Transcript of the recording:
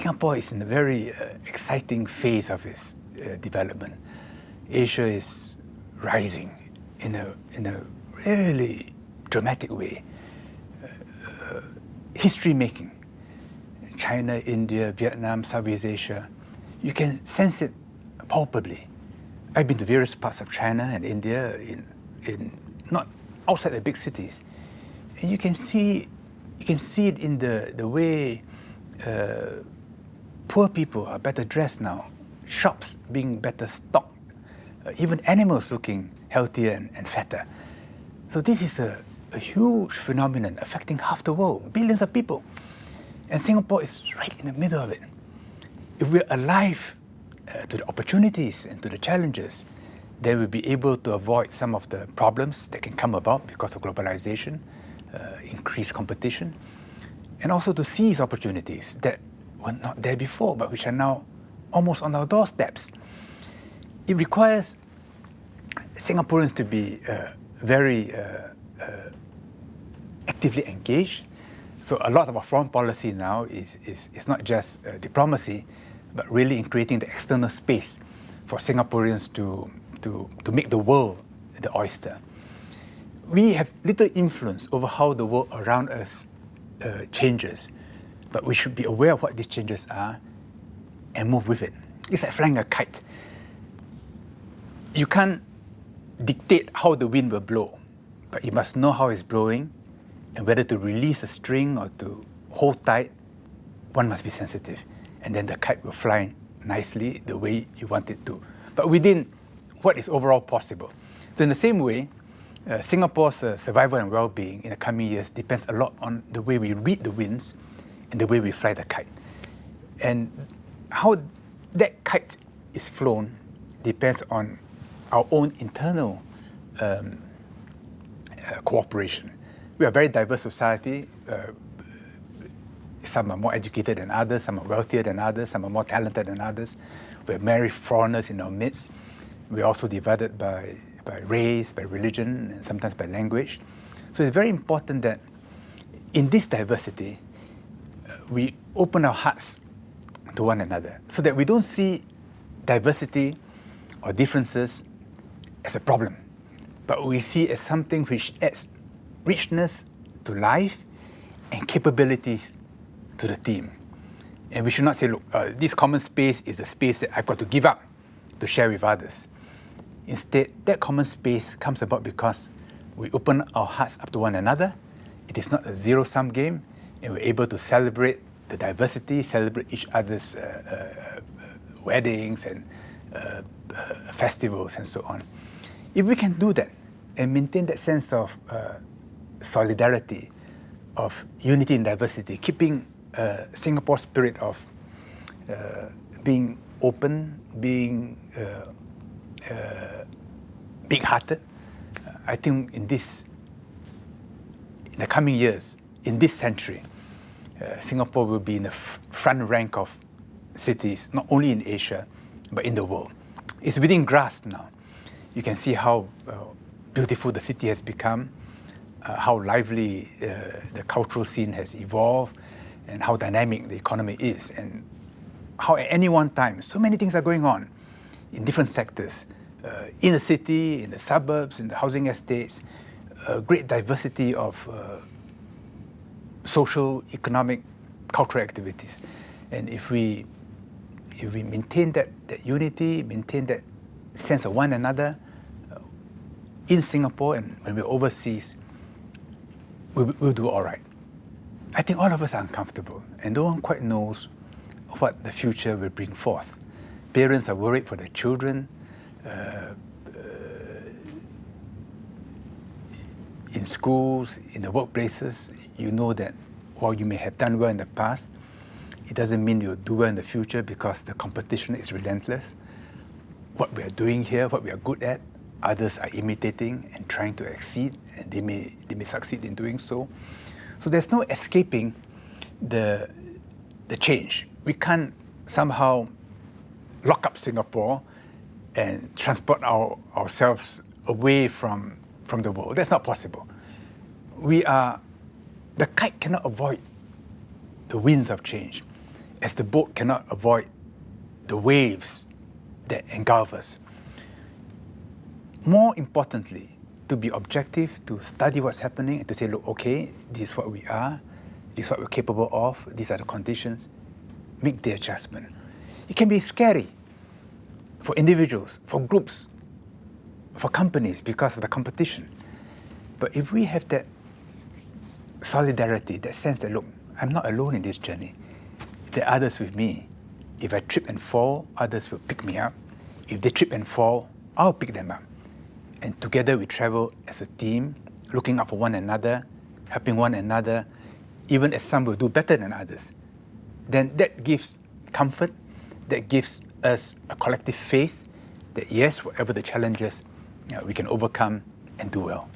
Singapore is in a very exciting phase of its development. Asia is rising in a really dramatic way. History making. China, India, Vietnam, Southeast Asia, you can sense it palpably. I've been to various parts of China and India, in not outside the big cities, and you can see it in the way poor people are better dressed now, shops being better stocked, even animals looking healthier and fatter. So this is a huge phenomenon affecting half the world, billions of people. And Singapore is right in the middle of it. If we're alive to the opportunities and to the challenges, then we'll be able to avoid some of the problems that can come about because of globalization, increased competition, and also to seize opportunities that were not there before, but which are now almost on our doorsteps. It requires Singaporeans to be very actively engaged. So a lot of our foreign policy now is not just diplomacy, but really in creating the external space for Singaporeans to make the world the oyster. We have little influence over how the world around us changes, but we should be aware of what these changes are and move with it. It's like flying a kite. You can't dictate how the wind will blow, but you must know how it's blowing, and whether to release a string or to hold tight, one must be sensitive. And then the kite will fly nicely the way you want it to, but within what is overall possible. So in the same way, Singapore's survival and well-being in the coming years depends a lot on the way we read the winds and the way we fly the kite. And how that kite is flown depends on our own internal cooperation. We are a very diverse society. Some are more educated than others, some are wealthier than others, some are more talented than others. We have many foreigners in our midst. We're also divided by race, by religion, and sometimes by language. So it's very important that in this diversity, we open our hearts to one another so that we don't see diversity or differences as a problem, but we see it as something which adds richness to life and capabilities to the team. And we should not say, look, this common space is a space that I've got to give up to share with others. Instead, that common space comes about because we open our hearts up to one another. It is not a zero-sum game, and we're able to celebrate the diversity, celebrate each other's weddings and festivals and so on. If we can do that and maintain that sense of solidarity, of unity in diversity, keeping Singapore's spirit of being open, being big-hearted, I think in the coming years, in this century, Singapore will be in the front rank of cities, not only in Asia, but in the world. It's within grasp now. You can see how beautiful the city has become, how lively the cultural scene has evolved, and how dynamic the economy is, and how at any one time, so many things are going on in different sectors, in the city, in the suburbs, in the housing estates, a great diversity of social, economic, cultural activities. And if we maintain that unity, maintain that sense of one another in Singapore and when we're overseas, we'll do all right. I think all of us are uncomfortable, and no one quite knows what the future will bring forth. Parents are worried for their children. In schools, in the workplaces, you know that while you may have done well in the past, it doesn't mean you'll do well in the future because the competition is relentless. What we are doing here, what we are good at, others are imitating and trying to exceed, and they may succeed in doing so. So there's no escaping the change. We can't somehow lock up Singapore and transport ourselves away from the world. That's not possible. The kite cannot avoid the winds of change. as the boat cannot avoid the waves that engulf us. More importantly, to be objective, to study what's happening, and to say, look, okay, this is what we are, this is what we're capable of, these are the conditions, make the adjustment. It can be scary for individuals, for groups, for companies because of the competition. But if we have that solidarity, that sense that, look, I'm not alone in this journey. There are others with me. If I trip and fall, others will pick me up. If they trip and fall, I'll pick them up. And together we travel as a team, looking out for one another, helping one another, even as some will do better than others. Then that gives comfort, that gives us a collective faith that yes, whatever the challenges, we can overcome and do well.